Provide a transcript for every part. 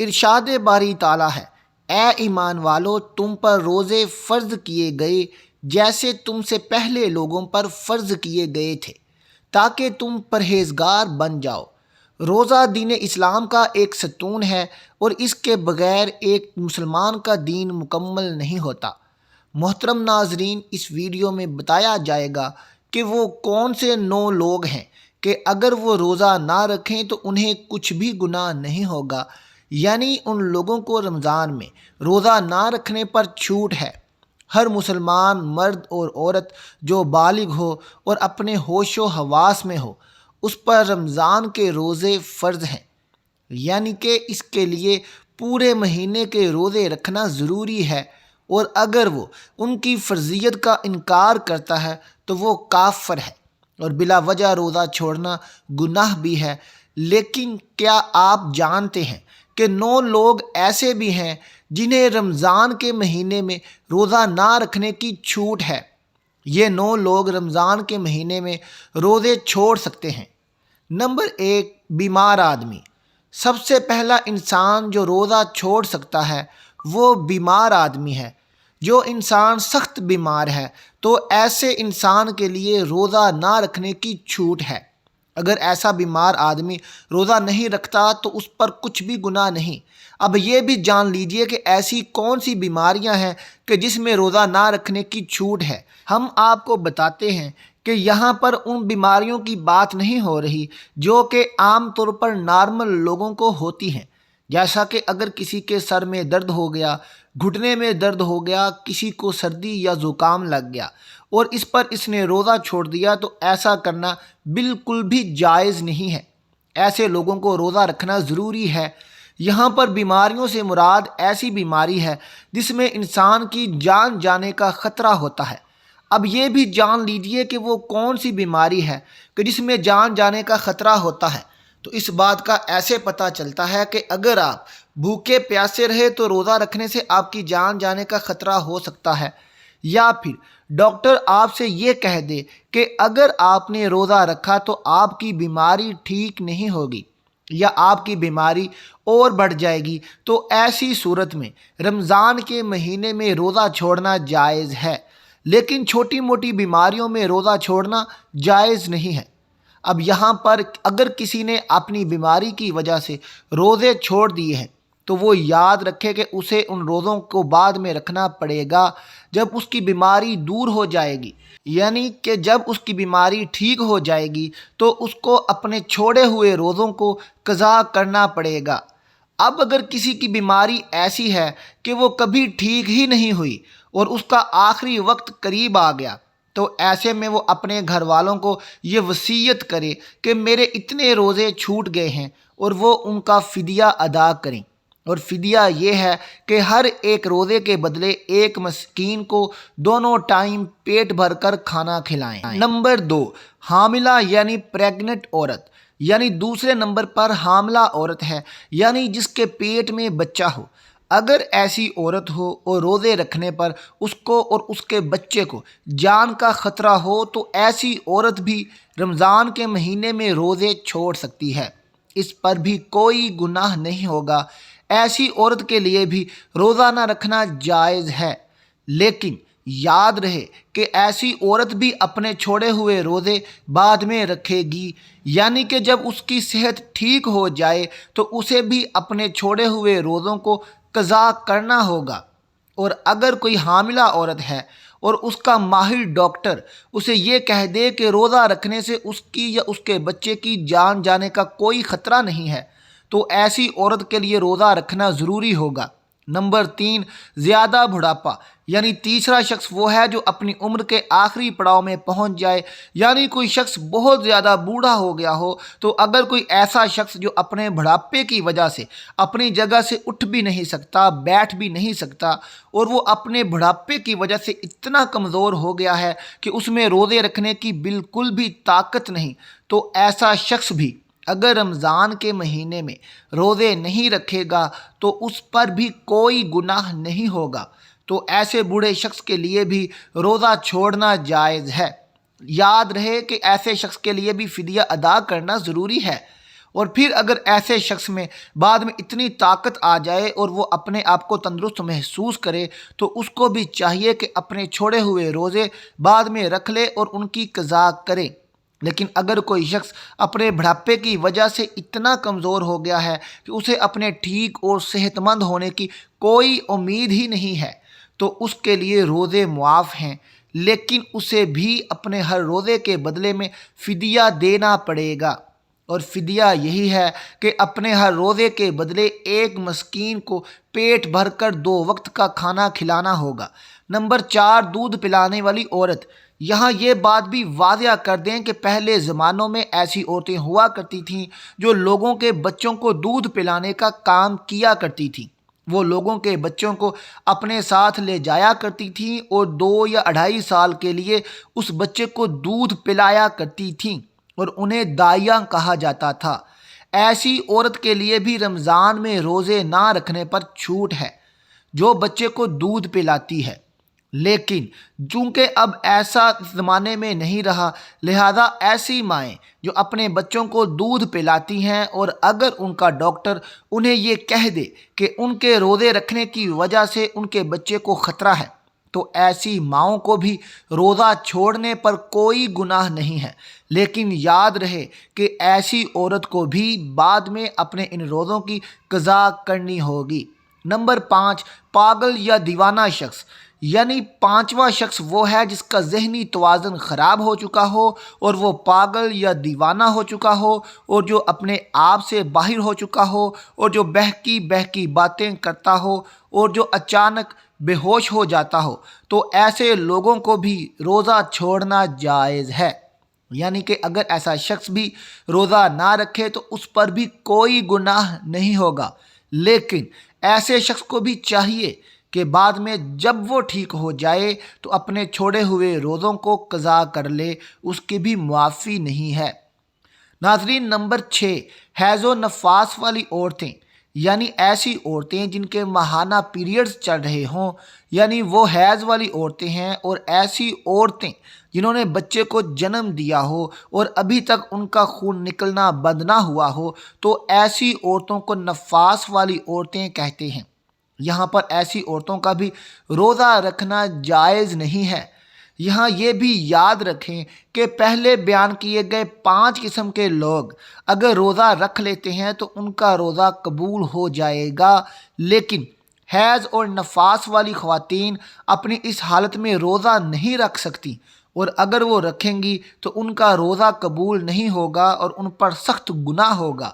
ارشاد باری تعالیٰ ہے، اے ایمان والو تم پر روزے فرض کیے گئے جیسے تم سے پہلے لوگوں پر فرض کیے گئے تھے تاکہ تم پرہیزگار بن جاؤ۔ روزہ دین اسلام کا ایک ستون ہے اور اس کے بغیر ایک مسلمان کا دین مکمل نہیں ہوتا۔ محترم ناظرین، اس ویڈیو میں بتایا جائے گا کہ وہ کون سے 9 لوگ ہیں کہ اگر وہ روزہ نہ رکھیں تو انہیں کچھ بھی گناہ نہیں ہوگا، یعنی ان لوگوں کو رمضان میں روزہ نہ رکھنے پر چھوٹ ہے۔ ہر مسلمان مرد اور عورت جو بالغ ہو اور اپنے ہوش و حواس میں ہو اس پر رمضان کے روزے فرض ہیں، یعنی کہ اس کے لیے پورے مہینے کے روزے رکھنا ضروری ہے، اور اگر وہ ان کی فرضیت کا انکار کرتا ہے تو وہ کافر ہے اور بلا وجہ روزہ چھوڑنا گناہ بھی ہے۔ لیکن کیا آپ جانتے ہیں کہ 9 لوگ ایسے بھی ہیں جنہیں رمضان کے مہینے میں روزہ نہ رکھنے کی چھوٹ ہے؟ یہ 9 لوگ رمضان کے مہینے میں روزے چھوڑ سکتے ہیں۔ نمبر 1، بیمار آدمی۔ سب سے پہلا انسان جو روزہ چھوڑ سکتا ہے وہ بیمار آدمی ہے۔ جو انسان سخت بیمار ہے تو ایسے انسان کے لیے روزہ نہ رکھنے کی چھوٹ ہے۔ اگر ایسا بیمار آدمی روزہ نہیں رکھتا تو اس پر کچھ بھی گناہ نہیں۔ اب یہ بھی جان لیجئے کہ ایسی کون سی بیماریاں ہیں کہ جس میں روزہ نہ رکھنے کی چھوٹ ہے۔ ہم آپ کو بتاتے ہیں کہ یہاں پر ان بیماریوں کی بات نہیں ہو رہی جو کہ عام طور پر نارمل لوگوں کو ہوتی ہیں، جیسا کہ اگر کسی کے سر میں درد ہو گیا، گھٹنے میں درد ہو گیا، کسی کو سردی یا زکام لگ گیا اور اس پر اس نے روزہ چھوڑ دیا تو ایسا کرنا بالکل بھی جائز نہیں ہے۔ ایسے لوگوں کو روزہ رکھنا ضروری ہے۔ یہاں پر بیماریوں سے مراد ایسی بیماری ہے جس میں انسان کی جان جانے کا خطرہ ہوتا ہے۔ اب یہ بھی جان لیجئے کہ وہ کون سی بیماری ہے کہ جس میں جان جانے کا خطرہ ہوتا ہے۔ تو اس بات کا ایسے پتہ چلتا ہے کہ اگر آپ بھوکے پیاسے رہے تو روزہ رکھنے سے آپ کی جان جانے کا خطرہ ہو سکتا ہے، یا پھر ڈاکٹر آپ سے یہ کہہ دے کہ اگر آپ نے روزہ رکھا تو آپ کی بیماری ٹھیک نہیں ہوگی یا آپ کی بیماری اور بڑھ جائے گی، تو ایسی صورت میں رمضان کے مہینے میں روزہ چھوڑنا جائز ہے، لیکن چھوٹی موٹی بیماریوں میں روزہ چھوڑنا جائز نہیں ہے۔ اب یہاں پر اگر کسی نے اپنی بیماری کی وجہ سے روزے چھوڑ دیے ہیں تو وہ یاد رکھے کہ اسے ان روزوں کو بعد میں رکھنا پڑے گا جب اس کی بیماری دور ہو جائے گی، یعنی کہ جب اس کی بیماری ٹھیک ہو جائے گی تو اس کو اپنے چھوڑے ہوئے روزوں کو قضا کرنا پڑے گا۔ اب اگر کسی کی بیماری ایسی ہے کہ وہ کبھی ٹھیک ہی نہیں ہوئی اور اس کا آخری وقت قریب آ گیا تو ایسے میں وہ اپنے گھر والوں کو یہ وصیت کرے کہ میرے اتنے روزے چھوٹ گئے ہیں اور وہ ان کا فدیہ ادا کریں، اور فدیہ یہ ہے کہ ہر ایک روزے کے بدلے ایک مسکین کو دونوں ٹائم پیٹ بھر کر کھانا کھلائیں۔ نمبر 2، حاملہ یعنی پریگننٹ عورت، یعنی دوسرے نمبر پر حاملہ عورت ہے، یعنی جس کے پیٹ میں بچہ ہو۔ اگر ایسی عورت ہو اور روزے رکھنے پر اس کو اور اس کے بچے کو جان کا خطرہ ہو تو ایسی عورت بھی رمضان کے مہینے میں روزے چھوڑ سکتی ہے، اس پر بھی کوئی گناہ نہیں ہوگا۔ ایسی عورت کے لیے بھی روزہ نہ رکھنا جائز ہے، لیکن یاد رہے کہ ایسی عورت بھی اپنے چھوڑے ہوئے روزے بعد میں رکھے گی، یعنی کہ جب اس کی صحت ٹھیک ہو جائے تو اسے بھی اپنے چھوڑے ہوئے روزوں کو قضا کرنا ہوگا۔ اور اگر کوئی حاملہ عورت ہے اور اس کا ماہر ڈاکٹر اسے یہ کہہ دے کہ روزہ رکھنے سے اس کی یا اس کے بچے کی جان جانے کا کوئی خطرہ نہیں ہے تو ایسی عورت کے لیے روزہ رکھنا ضروری ہوگا۔ نمبر 3، زیادہ بڑھاپا، یعنی تیسرا شخص وہ ہے جو اپنی عمر کے آخری پڑاؤ میں پہنچ جائے، یعنی کوئی شخص بہت زیادہ بوڑھا ہو گیا ہو۔ تو اگر کوئی ایسا شخص جو اپنے بڑھاپے کی وجہ سے اپنی جگہ سے اٹھ بھی نہیں سکتا، بیٹھ بھی نہیں سکتا، اور وہ اپنے بڑھاپے کی وجہ سے اتنا کمزور ہو گیا ہے کہ اس میں روزے رکھنے کی بالکل بھی طاقت نہیں، تو ایسا شخص بھی اگر رمضان کے مہینے میں روزے نہیں رکھے گا تو اس پر بھی کوئی گناہ نہیں ہوگا۔ تو ایسے بوڑھے شخص کے لیے بھی روزہ چھوڑنا جائز ہے۔ یاد رہے کہ ایسے شخص کے لیے بھی فدیہ ادا کرنا ضروری ہے، اور پھر اگر ایسے شخص میں بعد میں اتنی طاقت آ جائے اور وہ اپنے آپ کو تندرست محسوس کرے تو اس کو بھی چاہیے کہ اپنے چھوڑے ہوئے روزے بعد میں رکھ لے اور ان کی قضا کرے۔ لیکن اگر کوئی شخص اپنے بڑھاپے کی وجہ سے اتنا کمزور ہو گیا ہے کہ اسے اپنے ٹھیک اور صحت مند ہونے کی کوئی امید ہی نہیں ہے تو اس کے لیے روزے معاف ہیں، لیکن اسے بھی اپنے ہر روزے کے بدلے میں فدیہ دینا پڑے گا، اور فدیہ یہی ہے کہ اپنے ہر روزے کے بدلے ایک مسکین کو پیٹ بھر کر 2 وقت کا کھانا کھلانا ہوگا۔ نمبر 4، دودھ پلانے والی عورت۔ یہاں یہ بات بھی واضح کر دیں کہ پہلے زمانوں میں ایسی عورتیں ہوا کرتی تھیں جو لوگوں کے بچوں کو دودھ پلانے کا کام کیا کرتی تھیں۔ وہ لوگوں کے بچوں کو اپنے ساتھ لے جایا کرتی تھیں اور 2 یا 2.5 سال کے لیے اس بچے کو دودھ پلایا کرتی تھیں اور انہیں دائیاں کہا جاتا تھا۔ ایسی عورت کے لیے بھی رمضان میں روزے نہ رکھنے پر چھوٹ ہے جو بچے کو دودھ پلاتی ہے، لیکن چونکہ اب ایسا زمانے میں نہیں رہا، لہذا ایسی مائیں جو اپنے بچوں کو دودھ پلاتی ہیں اور اگر ان کا ڈاکٹر انہیں یہ کہہ دے کہ ان کے روزے رکھنے کی وجہ سے ان کے بچے کو خطرہ ہے تو ایسی ماؤں کو بھی روزہ چھوڑنے پر کوئی گناہ نہیں ہے، لیکن یاد رہے کہ ایسی عورت کو بھی بعد میں اپنے ان روزوں کی قضا کرنی ہوگی۔ نمبر 5، پاگل یا دیوانہ شخص، یعنی 5واں شخص وہ ہے جس کا ذہنی توازن خراب ہو چکا ہو اور وہ پاگل یا دیوانہ ہو چکا ہو اور جو اپنے آپ سے باہر ہو چکا ہو اور جو بہکی بہکی باتیں کرتا ہو اور جو اچانک بے ہوش ہو جاتا ہو، تو ایسے لوگوں کو بھی روزہ چھوڑنا جائز ہے۔ یعنی کہ اگر ایسا شخص بھی روزہ نہ رکھے تو اس پر بھی کوئی گناہ نہیں ہوگا، لیکن ایسے شخص کو بھی چاہیے کہ بعد میں جب وہ ٹھیک ہو جائے تو اپنے چھوڑے ہوئے روزوں کو قضا کر لے، اس کی بھی معافی نہیں ہے۔ ناظرین، نمبر 6، حیض و نفاس والی عورتیں، یعنی ایسی عورتیں جن کے ماہانہ پیریڈز چل رہے ہوں، یعنی وہ حیض والی عورتیں ہیں، اور ایسی عورتیں جنہوں نے بچے کو جنم دیا ہو اور ابھی تک ان کا خون نکلنا بند نہ ہوا ہو تو ایسی عورتوں کو نفاس والی عورتیں کہتے ہیں۔ یہاں پر ایسی عورتوں کا بھی روزہ رکھنا جائز نہیں ہے۔ یہاں یہ بھی یاد رکھیں کہ پہلے بیان کیے گئے 5 قسم کے لوگ اگر روزہ رکھ لیتے ہیں تو ان کا روزہ قبول ہو جائے گا، لیکن حیض اور نفاس والی خواتین اپنی اس حالت میں روزہ نہیں رکھ سکتی، اور اگر وہ رکھیں گی تو ان کا روزہ قبول نہیں ہوگا اور ان پر سخت گناہ ہوگا۔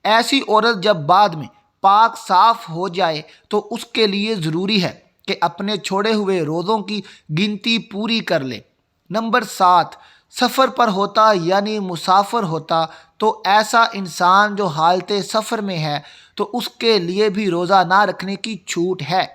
ایسی عورت جب بعد میں پاک صاف ہو جائے تو اس کے لیے ضروری ہے کہ اپنے چھوڑے ہوئے روزوں کی گنتی پوری کر لے۔ نمبر 7، سفر پر ہوتا یعنی مسافر ہوتا تو ایسا انسان جو حالت سفر میں ہے تو اس کے لیے بھی روزہ نہ رکھنے کی چھوٹ ہے،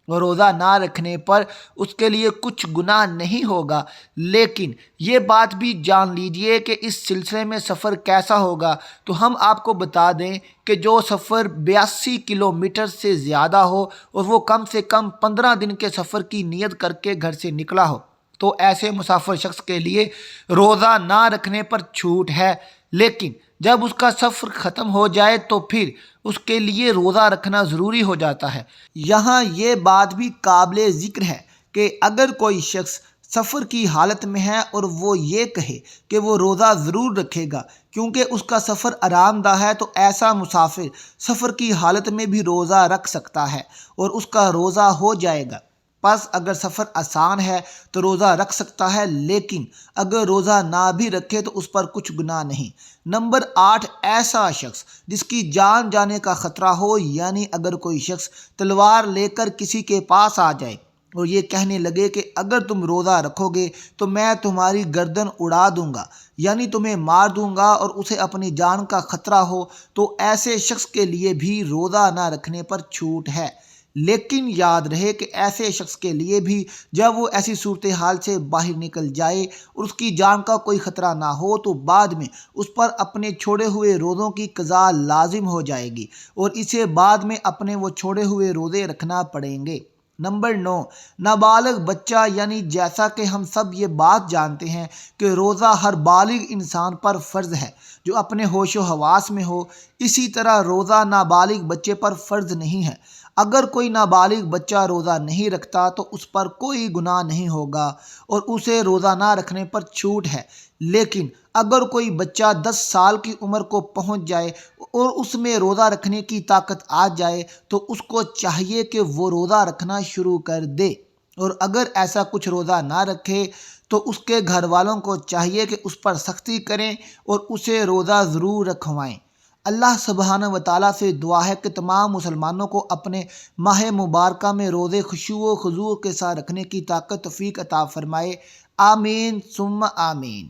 اور روزہ نہ رکھنے پر اس کے لیے کچھ گناہ نہیں ہوگا، لیکن یہ بات بھی جان لیجئے کہ اس سلسلے میں سفر کیسا ہوگا تو ہم آپ کو بتا دیں کہ جو سفر 82 کلومیٹر سے زیادہ ہو اور وہ کم سے کم 15 دن کے سفر کی نیت کر کے گھر سے نکلا ہو تو ایسے مسافر شخص کے لیے روزہ نہ رکھنے پر چھوٹ ہے، لیکن جب اس کا سفر ختم ہو جائے تو پھر اس کے لیے روزہ رکھنا ضروری ہو جاتا ہے۔ یہاں یہ بات بھی قابل ذکر ہے کہ اگر کوئی شخص سفر کی حالت میں ہے اور وہ یہ کہے کہ وہ روزہ ضرور رکھے گا کیونکہ اس کا سفر آرام دہ ہے تو ایسا مسافر سفر کی حالت میں بھی روزہ رکھ سکتا ہے اور اس کا روزہ ہو جائے گا۔ پس اگر سفر آسان ہے تو روزہ رکھ سکتا ہے، لیکن اگر روزہ نہ بھی رکھے تو اس پر کچھ گناہ نہیں۔ نمبر 8، ایسا شخص جس کی جان جانے کا خطرہ ہو، یعنی اگر کوئی شخص تلوار لے کر کسی کے پاس آ جائے اور یہ کہنے لگے کہ اگر تم روزہ رکھو گے تو میں تمہاری گردن اڑا دوں گا، یعنی تمہیں مار دوں گا، اور اسے اپنی جان کا خطرہ ہو تو ایسے شخص کے لیے بھی روزہ نہ رکھنے پر چھوٹ ہے۔ لیکن یاد رہے کہ ایسے شخص کے لیے بھی جب وہ ایسی صورتحال سے باہر نکل جائے اور اس کی جان کا کوئی خطرہ نہ ہو تو بعد میں اس پر اپنے چھوڑے ہوئے روزوں کی قضا لازم ہو جائے گی اور اسے بعد میں اپنے وہ چھوڑے ہوئے روزے رکھنا پڑیں گے۔ نمبر 9، نابالغ بچہ، یعنی جیسا کہ ہم سب یہ بات جانتے ہیں کہ روزہ ہر بالغ انسان پر فرض ہے جو اپنے ہوش و حواس میں ہو، اسی طرح روزہ نابالغ بچے پر فرض نہیں ہے۔ اگر کوئی نابالغ بچہ روزہ نہیں رکھتا تو اس پر کوئی گناہ نہیں ہوگا اور اسے روزہ نہ رکھنے پر چھوٹ ہے، لیکن اگر کوئی بچہ 10 سال کی عمر کو پہنچ جائے اور اس میں روزہ رکھنے کی طاقت آ جائے تو اس کو چاہیے کہ وہ روزہ رکھنا شروع کر دے، اور اگر ایسا کچھ روزہ نہ رکھے تو اس کے گھر والوں کو چاہیے کہ اس پر سختی کریں اور اسے روزہ ضرور رکھوائیں۔ اللہ سبحانہ و تعالیٰ سے دعا ہے کہ تمام مسلمانوں کو اپنے ماہ مبارکہ میں روزے خشوع و خضوع کے ساتھ رکھنے کی طاقت توفیق عطا فرمائے۔ آمین ثم آمین۔